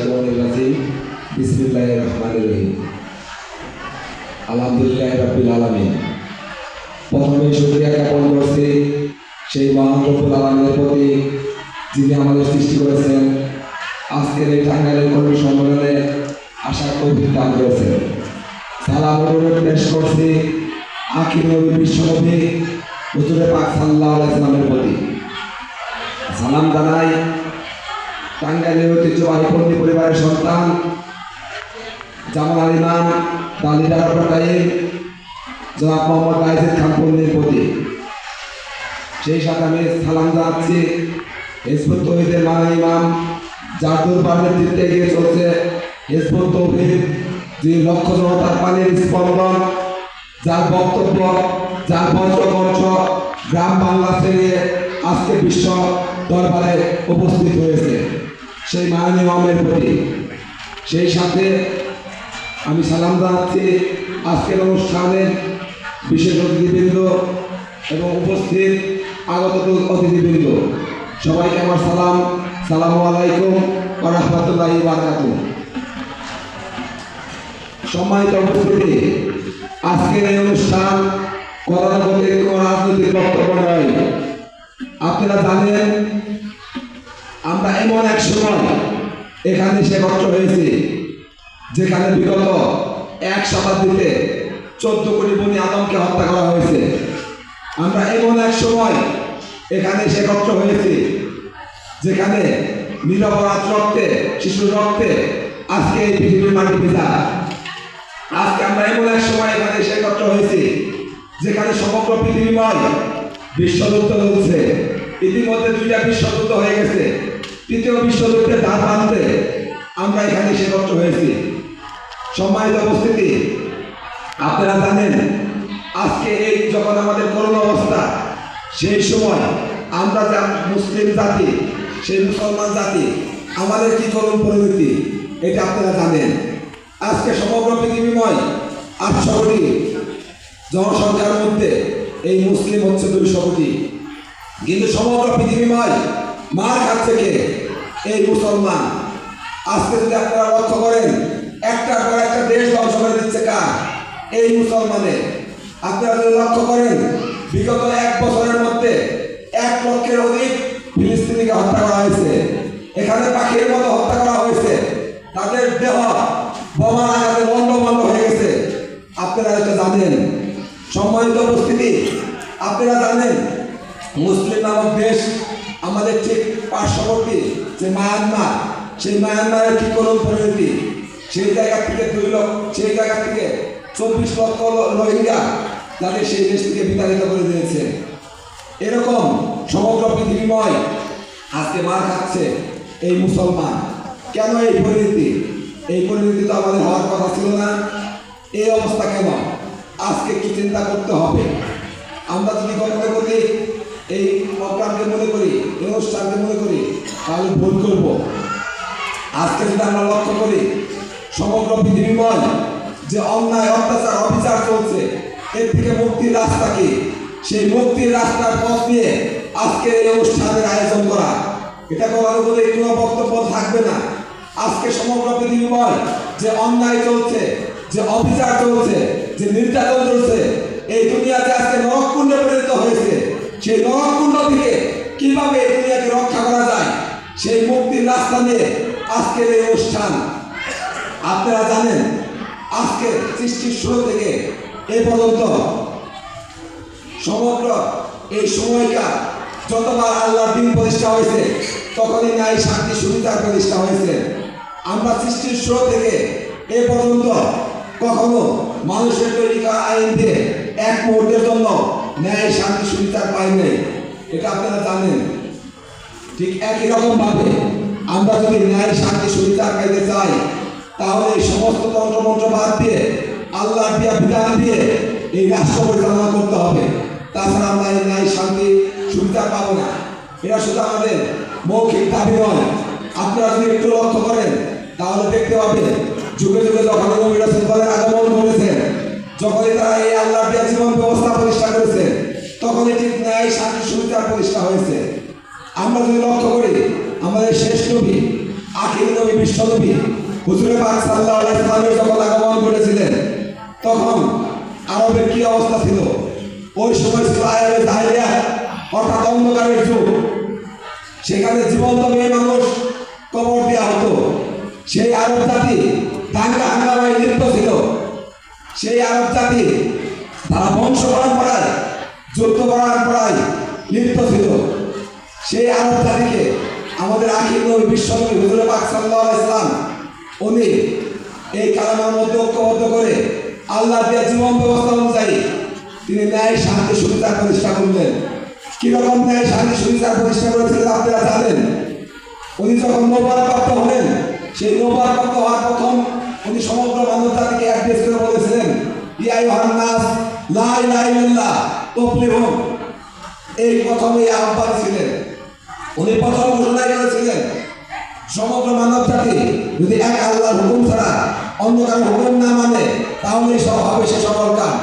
শাইতানির রাজিম। বিসমিল্লাহির রহমানির রহিম। আলহামদুলিল্লাহি রাব্বিল আলামিন। প্রথমে শুকরিয়া জ্ঞাপন করছি সেই মহান রব্বুল আলামিনের প্রতি, যিনি আমাদের সৃষ্টি করেছেন, আজকের এই টাঙ্গাইলের কর্মী সম্মেলনে আসার তৌফিক দান করেছেন। সালাম অনুরোধ পেশ করছি আখির নবী বিশ্বনবী হুজুরে পাক সাল্লাল্লাহু আলাইহি ওয়াসাল্লামের প্রতি। সালাম জানাই টাঙ্গাইলের ঐতিহ্যবাহী পল্লী পরিবারের সন্তান জামাল আল ইমাম দালিদার প্রকাইম জনাব মোহাম্মদ রাইজেদ খান পল্লীর প্রতি। সেই সাথে আমি সালাম জানাচ্ছি হিজবুত তৌহিদের মানা ইমাম, যার দুর্বার নেতৃত্বে এগিয়ে চলছে হিজবুত তৌহিদ, যিনি লক্ষ জনতার পানির স্পন্দন, যার বক্তব্য, যার বজ্রকণ্ঠ গ্রাম বাংলা ছেড়ে আজকে বিশ্ব দরবারে উপস্থিত হয়েছে, সেই মানা ইমামের প্রতি। সেই সাথে আমি সালাম জানাচ্ছি আজকের অনুষ্ঠানের বিশেষ অতিথিবৃন্দ এবং উপস্থিত আগত অতিথিবৃন্দ, সবাইকে আমার সালাম। সালামু আলাইকুম ওয়া রাহমাতুল্লাহি ওয়া বারাকাতুহু। সম্মানিত উপস্থিতি, আজকের এই অনুষ্ঠান গতানুগতিক কোনো রাজনৈতিক বক্তব্য নয়। আপনারা জানেন আমরা এমন এক সময় এখানে এসে একত্র হয়েছি যেখানে বিগত এক শতাব্দীতে 14 কোটি বনি আদমকে হত্যা করা হয়েছে। আমরা এমন এক সময় এখানে এসে একত্র হয়েছি যেখানে নিরপরাধ রক্তে, শিশুর রক্তে আজকে এই পৃথিবীর মাটি ভেজা। আজকে আমরা এমন এক সময় এখানে এসে একত্র হয়েছি যেখানে সমগ্র পৃথিবীময় বিশ্বযুদ্ধ চলছে। ইতিমধ্যে 2টা বিশ্বযুদ্ধ হয়ে গেছে, 3য় বিশ্বযুদ্ধের ধার বাঁধতে আমরা এখানে এসে একত্র হয়েছি। সম্মানিত উপস্থিতি, আপনারা জানেন আজকে এই যখন আমাদের করোনা অবস্থা, সেই সময় আমরা যা মুসলিম জাতি, সেই মুসলমান জাতি, আমাদের কি করুণ পরিণতি এটা আপনারা জানেন। আজকে সমগ্র পৃথিবীময় 800 কোটি জনসংখ্যার মধ্যে এই মুসলিম হচ্ছে 200 কোটি, কিন্তু সমগ্র পৃথিবীময় মার খাচ্ছে কে? এই মুসলমান। আজকে যদি আপনারা লক্ষ্য করেন, একটার পর একটা দেশ ধ্বংস করে দিচ্ছে কার? এই মুসলমানের। আপনারা যদি লক্ষ্য করেন, বিগত 1 বছরের মধ্যে 1 লক্ষের অধিক ফিলিস্তিনিকে হত্যা করা হয়েছে। এখানে পাখির মতো হত্যা করা হয়েছে, তাদের দেহ বোমার আঘাতে লন্ডভন্ড হয়ে গেছে। আপনারা এটা জানেন। সম্মানিত উপস্থিতি, আপনারা জানেন মুসলিম নামক দেশ আমাদের ঠিক পার্শ্ববর্তী যে মায়ানমার, সেই মায়ানমারের কি করুণ পরিণতি। সেই জায়গা থেকে 24 লক্ষ রোহিঙ্গা তাদের সেই দেশ থেকে বিতাড়িত করে দিয়েছে। এরকম সমগ্র পৃথিবীময় আজকে মার খাচ্ছে এই মুসলমান। কেন এই পরিণতি? এই পরিণতি তো আমাদের হওয়ার কথা ছিল না। এই অবস্থা কেন? আজকে কি চিন্তা করতে হবে? আমরা যদি গতানুগতিক এই প্রোগ্রামকে মনে করি, এই অনুষ্ঠানকে মনে করি, তাহলে ভুল করব। আজকে যদি আমরা লক্ষ্য করি সমগ্র পৃথিবীময় যে অন্যায়, অত্যাচার, অবিচার চলছে, এর থেকে মুক্তির রাস্তা কি? সেই মুক্তির রাস্তার পথ নিয়ে আজকে এই অনুষ্ঠানের আয়োজন করা, এটা করার বলে কোনো বক্তব্য থাকবে না। আজকে সমগ্র পৃথিবীময় যে অন্যায় চলছে, যে অবিচার চলছে, যে নির্যাতন চলছে, এই দুনিয়াতে আজকে নরককুণ্ডে পরিণত হয়েছে। সেই নরককুণ্ড থেকে কিভাবে এই দুনিয়াকে রক্ষা করা যায়, সেই মুক্তির রাস্তা নিয়ে আজকের এই অনুষ্ঠান। আপনারা জানেন আজকে সৃষ্টির শুরু থেকে এ পর্যন্ত সমগ্র এই সময়কার যতবার আল্লাহর দ্বীন প্রতিষ্ঠা হয়েছে, তখনই ন্যায়, শান্তি, সুবিচার প্রতিষ্ঠা হয়েছে। আমরা সৃষ্টির শুরু থেকে এ পর্যন্ত কখনো মানুষের তৈরি করা আইন দিয়ে 1 মুহূর্তের জন্য ন্যায়, শান্তি, সুবিচার পাই নাই। এটা আপনারা জানেন। ঠিক একই রকমভাবে আমরা যদি ন্যায়, শান্তি, সুবিচার পাইতে চাই, তাহলে এই সমস্ত তন্ত্রমন্ত্র বাদ দিয়ে আল্লাহ দিয়া বিধান দিয়ে এই রাষ্ট্র পরিচালনা করতে হবে। তাছাড়া আমরা এই ন্যায়, শান্তি, সুবিচার পাবো না। এটা শুধু আমাদের মৌখিক দাবি নয়। আপনারা যদি একটু লক্ষ্য করেন তাহলে দেখতে পাবেন যুগে যুগে যখন নবী রাসূলের আগমন করেছে, যখনই তারা এই আল্লাহ দিয়া জীবন ব্যবস্থা প্রতিষ্ঠা করেছে, তখনই ঠিক ন্যায়, শান্তি, সুবিচার প্রতিষ্ঠা হয়েছে। আমরা যদি লক্ষ্য করি আমাদের শেষ নবী আখির নবী বিশ্বনবী হুজুরে পাক সাল্লাল্লাহু আলাইহি ওয়াসাল্লামের যখন আগমন করেছিলেন তখন আরবের কি অবস্থা ছিল? ওই সময় ছিল আয়ামে জাহিলিয়া, অর্থাৎ অন্ধকারের যুগ। সেখানে জীবন্ত মেয়ে মানুষ কবর দেওয়া হতো। সেই আরব জাতি দাঙ্গা হাঙ্গামায় লিপ্ত ছিল। সেই আরব জাতি তারা বংশ পরম্পরায় যুদ্ধ পরম্পরায় লিপ্ত ছিল। সেই আরব জাতিকে আমাদের আখির নবী বিশ্বনবী হুজুরে পাক সাল্লাল্লাহু আলাইহি ওয়াসাল্লাম উনি এই কালামার মধ্যে ঐক্যবদ্ধ করে আল্লাহ দেওয়া জীবন ব্যবস্থা অনুযায়ী তিনি ন্যায় শান্তি সুবিচার প্রতিষ্ঠা করলেন। কিরকম ন্যায় শান্তি সুবিচার প্রতিষ্ঠা করেছিলেন আপনারা জানেন। উনি যখন নবুয়্যতপ্রাপ্ত হলেন, সেই নবুয়্যতপ্রাপ্ত হওয়ার প্রথম উনি সমগ্র মানব জাতিকে অ্যাড্রেস করে বলেছিলেন, ইয়া আইয়ুহান নাস লা ইলাহা ইল্লাল্লাহ তুফলিহুন। এই প্রথম এই আহ্বান ছিলেন। উনি প্রথম ঘোষণা করেছিলেন সমগ্র মানব জাতি যদি এক আল্লাহর হুকুম ছাড়া অন্য কারো হুকুম না মানে তাহলে সব হবে সে সকল কাজ।